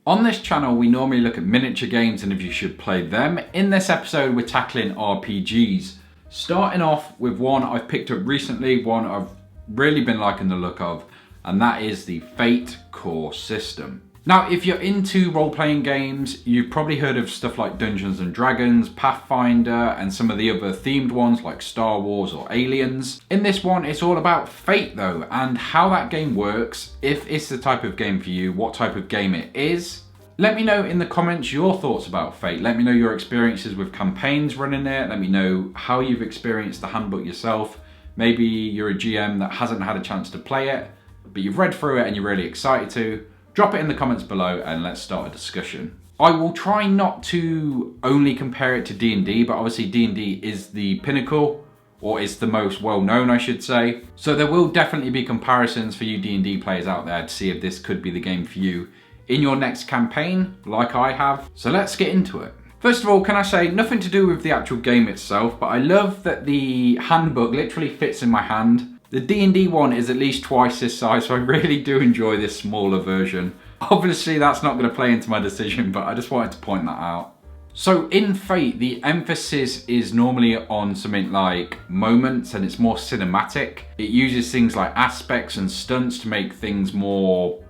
On this channel, we normally look at miniature games and if you should play them. In this episode, we're tackling RPGs. Starting off with one I've picked up recently, one I've really been liking the look of, and that is the Fate core system. Now, if you're into role-playing games, you've probably heard of stuff like Dungeons and Dragons, Pathfinder, and some of the other themed ones like Star Wars or Aliens. In this one, it's all about Fate though, and how that game works, if it's the type of game for you, what type of game it is. Let me know in the comments your thoughts about Fate. Let me know your experiences with campaigns running it. Let me know how you've experienced the handbook yourself. Maybe you're a GM that hasn't had a chance to play it, but you've read through it and you're really excited to. Drop it in the comments below and let's start a discussion. I will try not to only compare it to D&D, but obviously D&D is the pinnacle, or is the most well-known, I should say. So there will definitely be comparisons for you D&D players out there to see if this could be the game for you in your next campaign, like I have. So let's get into it. First of all, can I say, nothing to do with the actual game itself, but I love that the handbook literally fits in my hand. The D&D one is at least twice this size, so I really do enjoy this smaller version. Obviously, that's not going to play into my decision, but I just wanted to point that out. So in Fate, the emphasis is normally on something like moments, and it's more cinematic. It uses things like aspects and stunts to make things more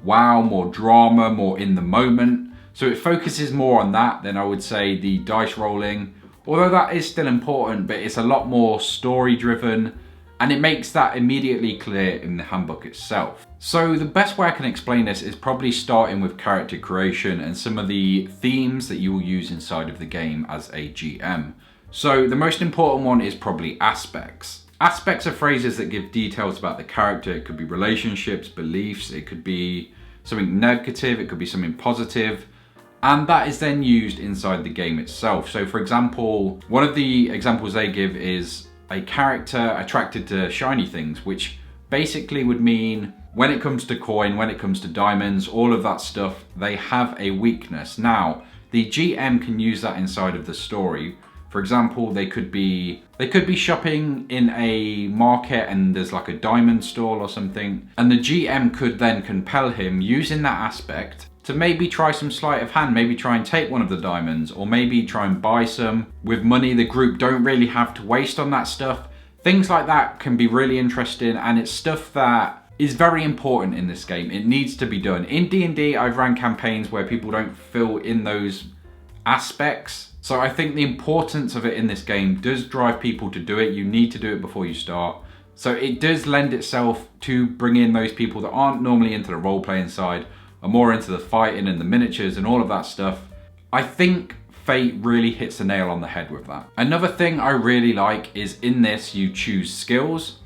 wow, more drama, more in the moment. So it focuses more on that than I would say the dice rolling. Although that is still important, but it's a lot more story driven. And it makes that immediately clear in the handbook itself. So the best way I can explain this is probably starting with character creation and some of the themes that you will use inside of the game as a GM. So the most important one is probably aspects. Aspects are phrases that give details about the character. It could be relationships, beliefs, it could be something negative, it could be something positive. And that is then used inside the game itself. So for example, one of the examples they give is a character attracted to shiny things, which basically would mean when it comes to coin, when it comes to diamonds, all of that stuff, they have a weakness. Now, the GM can use that inside of the story. For example, they could be shopping in a market and there's like a diamond stall or something, and the GM could then compel him using that aspect to maybe try some sleight of hand, maybe try and take one of the diamonds, or maybe try and buy some with money the group don't really have to waste on that stuff. Things like that can be really interesting, and it's stuff that is very important in this game. It needs to be done. In D&D, I've ran campaigns where people don't fill in those aspects. So I think the importance of it in this game does drive people to do it. You need to do it before you start. So it does lend itself to bring in those people that aren't normally into the role-playing side, are more into the fighting and the miniatures and all of that stuff. I think Fate really hits the nail on the head with that. Another thing I really like is in this you choose skills.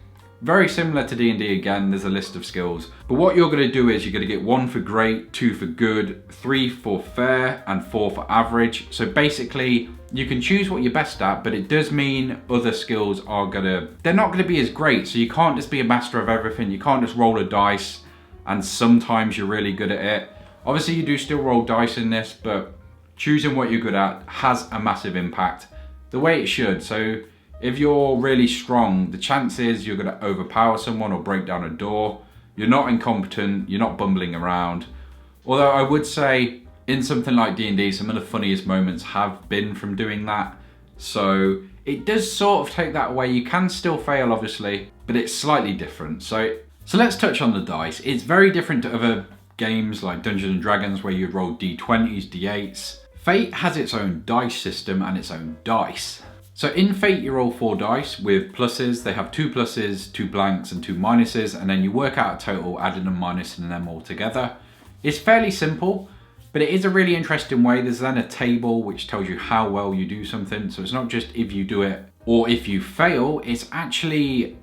Very similar to D&D again, there's a list of skills. But what you're going to do is you're going to get 1 for great, 2 for good, 3 for fair, and 4 for average. So basically, you can choose what you're best at, but it does mean other skills they're not going to be as great. So you can't just be a master of everything. You can't just roll a dice and sometimes you're really good at it. Obviously you do still roll dice in this, but choosing what you're good at has a massive impact, the way it should. So if you're really strong, the chance is you're gonna overpower someone or break down a door. You're not incompetent, you're not bumbling around. Although I would say in something like D&D, some of the funniest moments have been from doing that. So it does sort of take that away. You can still fail obviously, but it's slightly different. So let's touch on the dice. It's very different to other games like Dungeons and Dragons where you'd roll D20s, D8s. Fate has its own dice system and its own dice. So in Fate you roll 4 dice with pluses. They have 2 pluses, 2 blanks and 2 minuses, and then you work out a total, adding and minusing them all together. It's fairly simple, but it is a really interesting way. There's then a table which tells you how well you do something. So it's not just if you do it or if you fail, it's actually,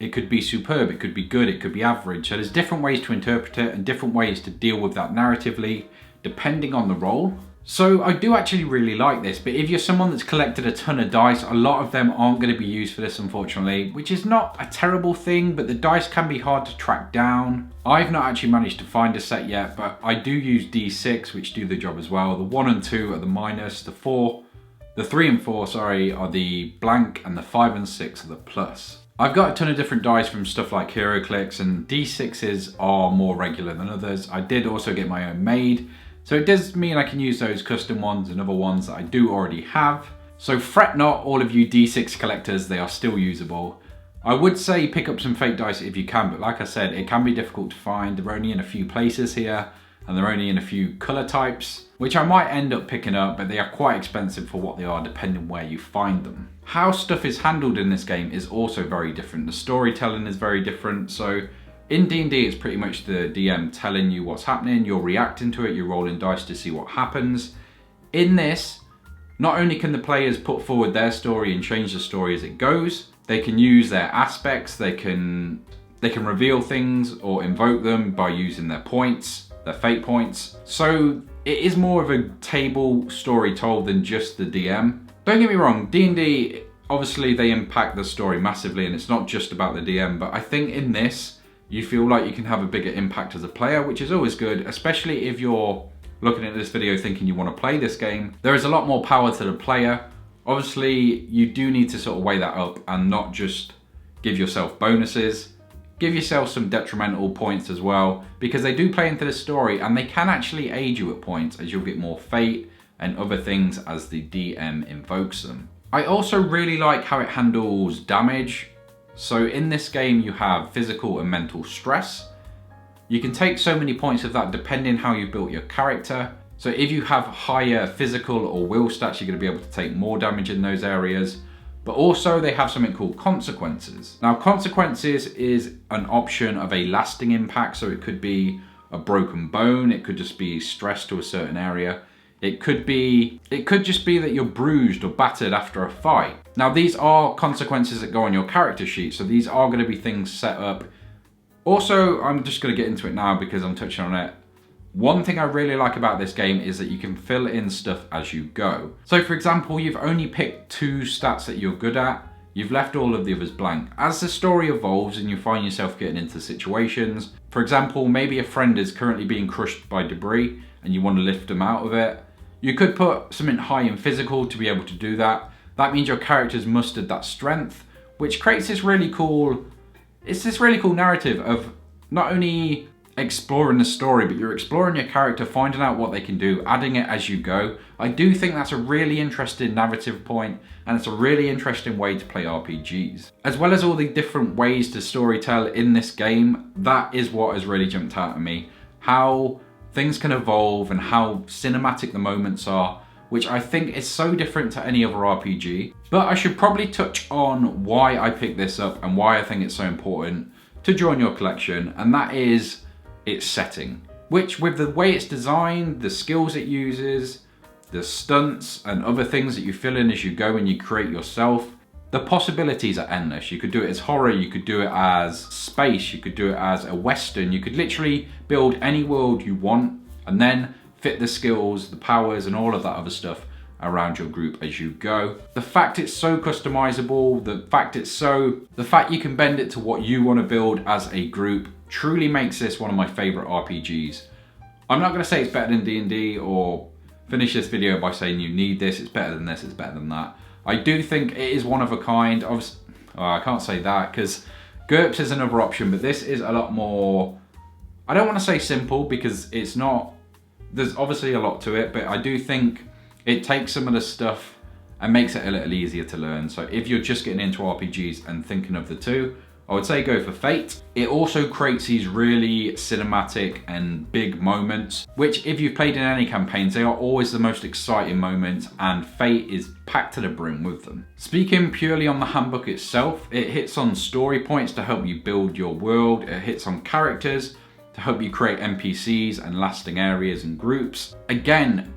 it could be superb, it could be good, it could be average. So there's different ways to interpret it and different ways to deal with that narratively, depending on the role. So I do actually really like this, but if you're someone that's collected a ton of dice, a lot of them aren't going to be used for this unfortunately, which is not a terrible thing, but the dice can be hard to track down. I've not actually managed to find a set yet, but I do use D6, which do the job as well. The 1 and 2 are the minus, the 3 and 4, sorry, are the blank, and the 5 and 6 are the plus. I've got a ton of different dice from stuff like HeroClix, and D6s are more regular than others. I did also get my own made, So it does mean I can use those custom ones and other ones that I do already have. So fret not, all of you D6 collectors, they are still usable. I would say pick up some fake dice if you can, but like I said, it can be difficult to find. They're only in a few places here, and they're only in a few color types, which I might end up picking up, but they are quite expensive for what they are depending where you find them. How stuff is handled in this game is also very different. The storytelling is very different. So in D&D, it's pretty much the DM telling you what's happening, you're reacting to it, you're rolling dice to see what happens. In this, not only can the players put forward their story and change the story as it goes, they can use their aspects, they can reveal things or invoke them by using their points, their fate points. So it is more of a table story told than just the DM. Don't get me wrong, D&D, obviously they impact the story massively and it's not just about the DM, but I think in this, you feel like you can have a bigger impact as a player, which is always good, especially if you're looking at this video thinking you want to play this game. There is a lot more power to the player. Obviously, you do need to sort of weigh that up and not just give yourself bonuses. Give yourself some detrimental points as well, because they do play into the story and they can actually aid you at points as you'll get more fate and other things as the DM invokes them. I also really like how it handles damage. So in this game, you have physical and mental stress. You can take so many points of that depending how you built your character. So if you have higher physical or will stats, you're going to be able to take more damage in those areas. But also they have something called consequences. Now consequences is an option of a lasting impact. So it could be a broken bone. It could just be stress to a certain area. It could just be that you're bruised or battered after a fight. Now these are consequences that go on your character sheet. So these are going to be things set up. Also, I'm just going to get into it now because I'm touching on it. One thing I really like about this game is that you can fill in stuff as you go. So for example, you've only picked 2 stats that you're good at. You've left all of the others blank. As the story evolves and you find yourself getting into situations, for example, maybe a friend is currently being crushed by debris and you want to lift them out of it. You could put something high in physical to be able to do that. That means your character's mustered that strength, which creates this really cool, narrative of not only exploring the story, but you're exploring your character, finding out what they can do, adding it as you go. I do think that's a really interesting narrative point, and it's a really interesting way to play RPGs. As well as all the different ways to storytell in this game, that is what has really jumped out at me. How things can evolve and how cinematic the moments are, which I think is so different to any other RPG. But I should probably touch on why I picked this up and why I think it's so important to join your collection, and that is its setting, which with the way it's designed, the skills it uses, the stunts and other things that you fill in as you go and you create yourself, the possibilities are endless. You could do it as horror, you could do it as space, you could do it as a western, you could literally build any world you want and then fit the skills, the powers and all of that other stuff around your group as you go. The fact it's so customizable, the fact you can bend it to what you want to build as a group truly makes this one of my favorite RPGs. I'm not going to say it's better than D&D or finish this video by saying you need this, it's better than this, it's better than that. I do think it is one of a kind. I can't say that because GURPS is another option, but this is a lot more, I don't want to say simple because it's not, there's obviously a lot to it, but I do think it takes some of the stuff and makes it a little easier to learn. So if you're just getting into RPGs and thinking of the two, I would say go for Fate. It also creates these really cinematic and big moments, which if you've played in any campaigns, they are always the most exciting moments, and Fate is packed to the brim with them. Speaking purely on the handbook itself, it hits on story points to help you build your world. It hits on characters to help you create NPCs and lasting areas and groups. Again,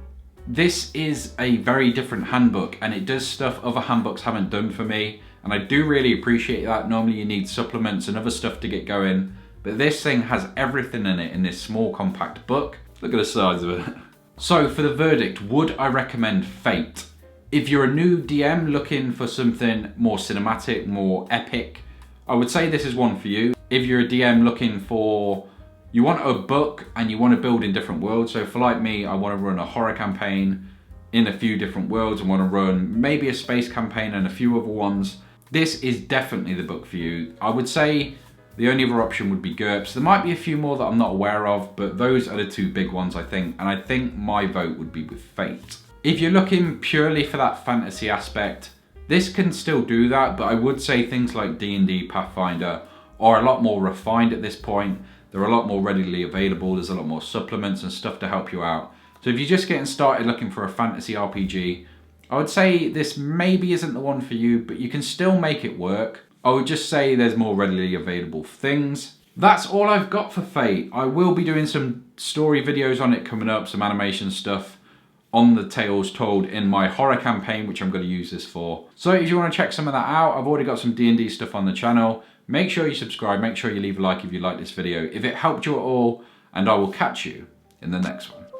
this is a very different handbook and it does stuff other handbooks haven't done for me. And I do really appreciate that. Normally you need supplements and other stuff to get going, but this thing has everything in it in this small compact book. Look at the size of it. So for the verdict, would I recommend Fate? If you're a new DM looking for something more cinematic, more epic, I would say this is one for you. If you're a DM looking for, you want a book and you want to build in different worlds. So for like me, I want to run a horror campaign in a few different worlds. I want to run maybe a space campaign and a few other ones. This is definitely the book for you. I would say The only other option would be GURPS. There might be a few more that I'm not aware of, but those are the two big ones I think, and I think my vote would be with Fate. If you're looking purely for that fantasy aspect, this can still do that, but I would say things like D&D Pathfinder are a lot more refined at this point. They're a lot more readily available. There's a lot more supplements and stuff to help you out. So if you're just getting started looking for a fantasy RPG, I would say this maybe isn't the one for you, but you can still make it work. I would just say there's more readily available things. That's all I've got for Fate. I will be doing some story videos on it coming up, some animation stuff on the tales told in my horror campaign, which I'm going to use this for. So if you want to check some of that out, I've already got some D&D stuff on the channel. Make sure you subscribe, make sure you leave a like if you like this video, if it helped you at all, and I will catch you in the next one.